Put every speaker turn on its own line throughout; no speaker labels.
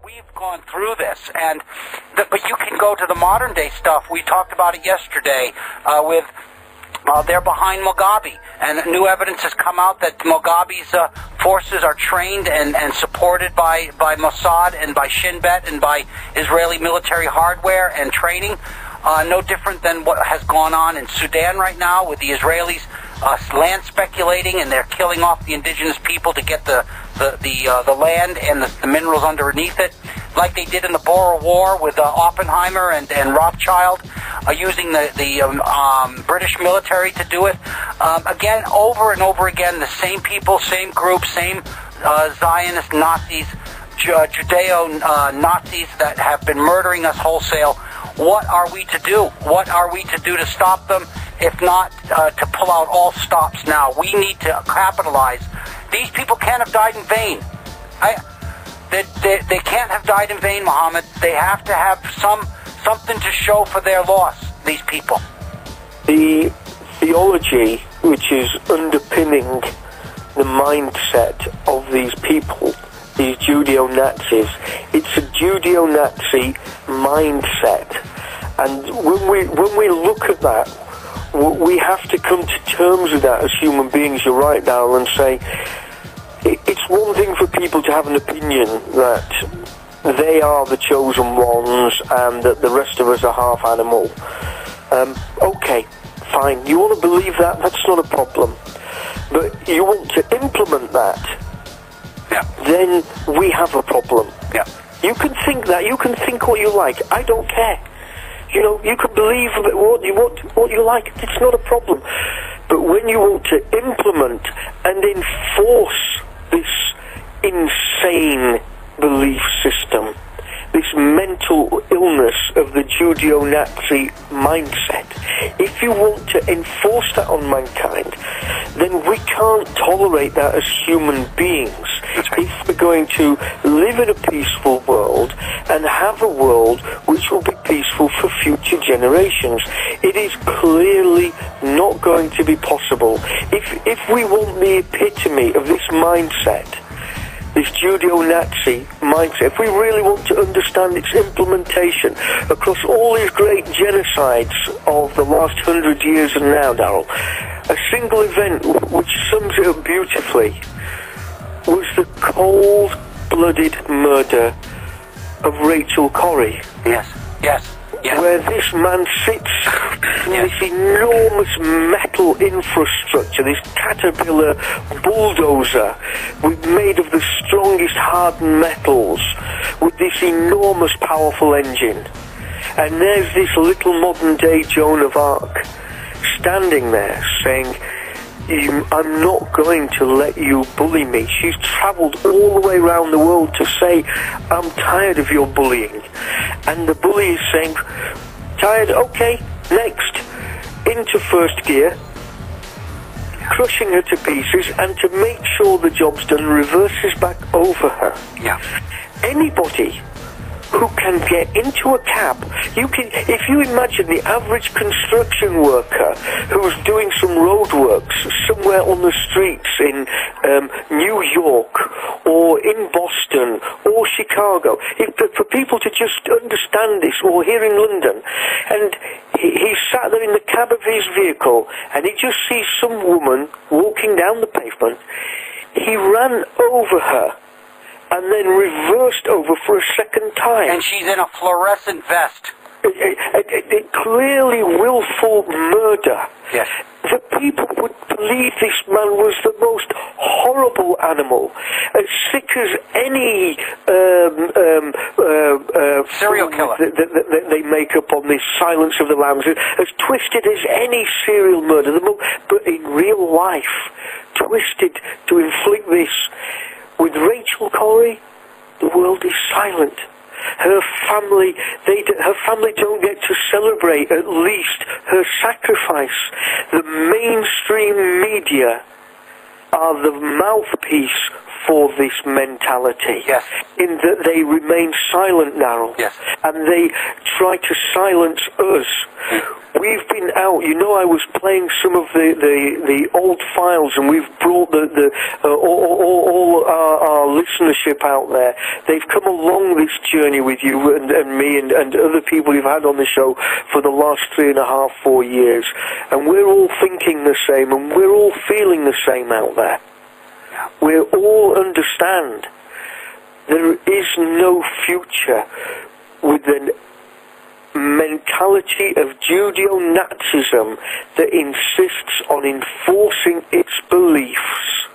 we've gone through this, but you can go to the modern day stuff. We talked about it yesterday with they're behind Mugabe, and new evidence has come out that Mugabe's forces are trained and supported by Mossad and by Shin Bet and by Israeli military hardware and training. No different than what has gone on in Sudan right now with the Israelis land speculating, and they're killing off the indigenous people to get the land and the minerals underneath it, like they did in the Boer War with Oppenheimer and Rothschild, using the British military to do it. Again, over and over again, the same people, same group, same Zionist Nazis, Judeo-Nazis that have been murdering us wholesale. What are we to do? What are we to do to stop them? If not, to pull out all stops now. We need to capitalize. These people can't have died in vain. They can't have died in vain, Muhammad. They have to have something to show for their loss, these people.
The theology which is underpinning the mindset of these people, these Judeo-Nazis, it's a Judeo-Nazi mindset. And when we look at that, we have to come to terms with that as human beings. You're right, Daryl, and say it's one thing for people to have an opinion that they are the chosen ones and that the rest of us are half animal. Okay, fine. You want to believe that? That's not a problem. But you want to implement that?
Yeah.
Then we have a problem.
Yeah.
You can think that. You can think what you like. I don't care. You know, you can believe what you like. It's not a problem. But when you want to implement and enforce this insane belief system, this mental illness of the Judeo-Nazi mindset, if you want to enforce that on mankind, then we can't tolerate that as human beings. If we're going to live in a peaceful world and have a world which will be peaceful for future generations, it is clearly not going to be possible. If we want the epitome of this mindset, this Judeo-Nazi mindset, if we really want to understand its implementation across all these great genocides of the last 100 years and now, Daryl, a single event which sums it up beautifully was the cold-blooded murder of Rachel Corrie.
Yes.
Where this man sits in this enormous metal infrastructure, this caterpillar bulldozer made of the strongest hardened metals, with this enormous powerful engine. And there's this little modern day Joan of Arc standing there saying, I'm not going to let you bully me. She's travelled all the way around the world to say, I'm tired of your bullying. And the bully is saying, tired, okay, next. Into first gear, crushing her to pieces, and to make sure the job's done, reverses back over her.
Yeah.
Anybody who can get into a cab, if you imagine the average construction worker who's doing some roadworks somewhere on the streets in New York or in Boston or Chicago, for people to just understand this, or here in London, and he sat there in the cab of his vehicle and he just sees some woman walking down the pavement, he ran over her and then reversed over for a second time.
And she's in a fluorescent vest.
Clearly willful murder.
Yes.
The people would believe this man was the most horrible animal, as sick as any
serial killer
that they make up on this Silence of the Lambs, as twisted as any serial murder. But in real life, twisted to inflict this. With Rachel Corrie, the world is silent. Her family don't get to celebrate at least her sacrifice. The mainstream media are the mouthpiece for this mentality.
Yes.
In that they remain silent, Daryl.
Yes.
And they try to silence us. We've been out, you know, I was playing some of the old files, and we've brought all our listenership out there. They've come along this journey with you and me and other people you've had on the show for the last 3.5, 4 years. And we're all thinking the same, and we're all feeling the same out there. We all understand there is no future with an mentality of Judeo-Nazism that insists on enforcing its beliefs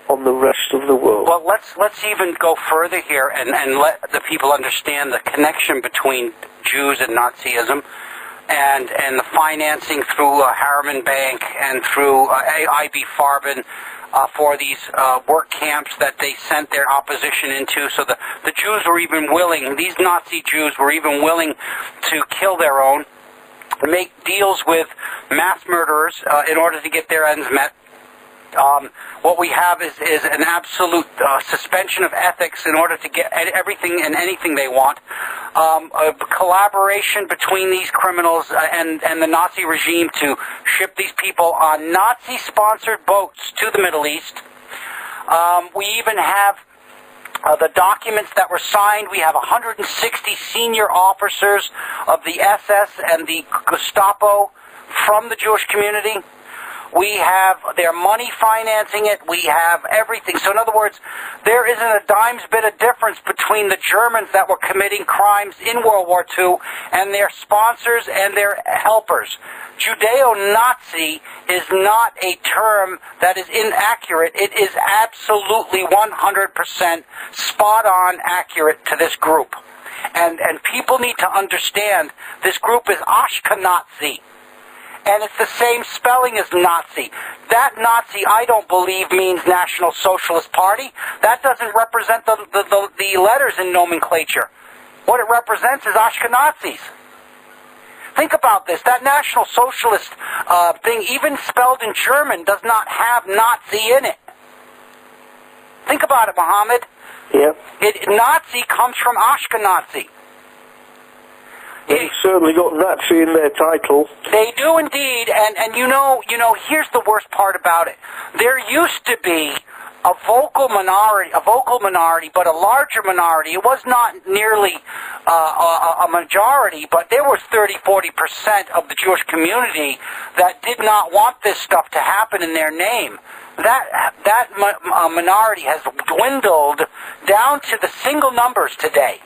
on the rest of the world.
Well, let's even go further here and let the people understand the connection between Jews and Nazism, and the financing through Harriman Bank and through IB Farben for these work camps that they sent their opposition into. So the Jews were even willing, these Nazi Jews were even willing to kill their own, make deals with mass murderers in order to get their ends met. What we have is an absolute suspension of ethics in order to get everything and anything they want. A collaboration between these criminals and the Nazi regime to ship these people on Nazi-sponsored boats to the Middle East. We even have the documents that were signed. We have 160 senior officers of the SS and the Gestapo from the Jewish community. We have their money financing it. We have everything. So in other words, there isn't a dime's bit of difference between the Germans that were committing crimes in World War II and their sponsors and their helpers. Judeo-Nazi is not a term that is inaccurate. It is absolutely 100% spot-on accurate to this group. And people need to understand this group is Ashkenazi. And it's the same spelling as Nazi. That Nazi, I don't believe, means National Socialist Party. That doesn't represent the letters in nomenclature. What it represents is Ashkenazis. Think about this. That National Socialist thing, even spelled in German, does not have Nazi in it. Think about it, Mohammed.
Yep.
Nazi comes from Ashkenazi.
They've certainly got Nazi in their title.
They do indeed, and you know, here's the worst part about it. There used to be a vocal minority, but a larger minority. It was not nearly a majority, but there was 30-40% of the Jewish community that did not want this stuff to happen in their name. That minority has dwindled down to the single numbers today.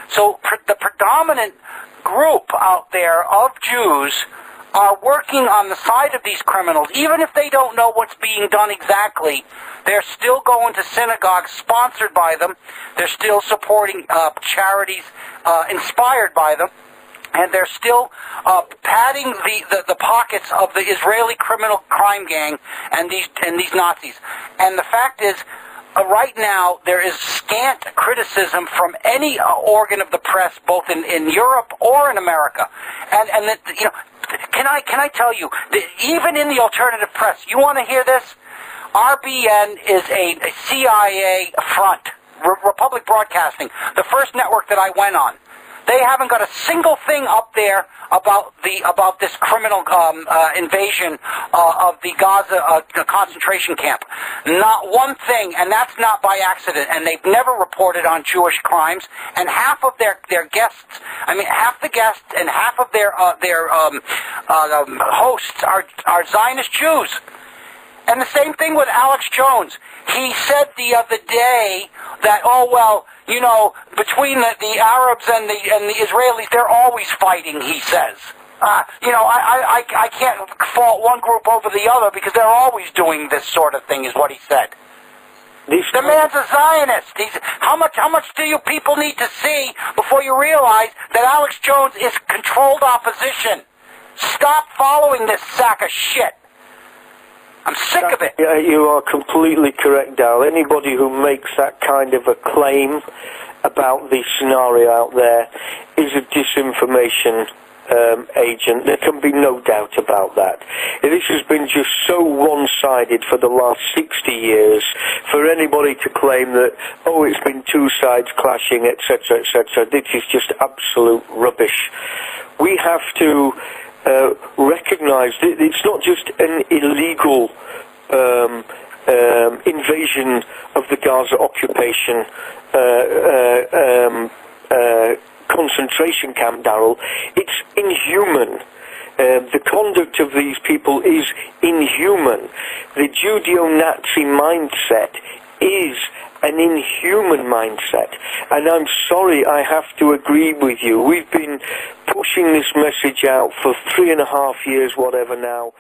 So the predominant group out there of Jews are working on the side of these criminals. Even if they don't know what's being done exactly, they're still going to synagogues sponsored by them. They're still supporting charities inspired by them. And they're still padding the pockets of the Israeli criminal crime gang and these Nazis. And the fact is, right now, there is scant criticism from any organ of the press, both in Europe or in America. And that, you know, can I tell you, even in the alternative press, you want to hear this? RBN is a CIA front, Republic Broadcasting, the first network that I went on. They haven't got a single thing up there about this criminal invasion of the Gaza concentration camp. Not one thing, and that's not by accident. And they've never reported on Jewish crimes. And half of their guests, half the guests and half of their hosts are Zionist Jews. And the same thing with Alex Jones. He said the other day that, between the Arabs and the Israelis, they're always fighting, he says. I can't fault one group over the other because they're always doing this sort of thing, is what he said. The man's a Zionist. How much do you people need to see before you realize that Alex Jones is controlled opposition? Stop following this sack of shit. I'm sick of it.
Yeah, you are completely correct, Daryl. Anybody who makes that kind of a claim about the scenario out there is a disinformation agent. There can be no doubt about that. This has been just so one-sided for the last 60 years. For anybody to claim that, oh, it's been two sides clashing, etc., etc., this is just absolute rubbish. We have to recognise that it's not just an illegal invasion of the Gaza occupation concentration camp, Daryl. It's inhuman. The conduct of these people is inhuman. The Judeo-Nazi mindset is an inhuman mindset. And I'm sorry, I have to agree with you. We've been pushing this message out for 3.5 years, whatever now.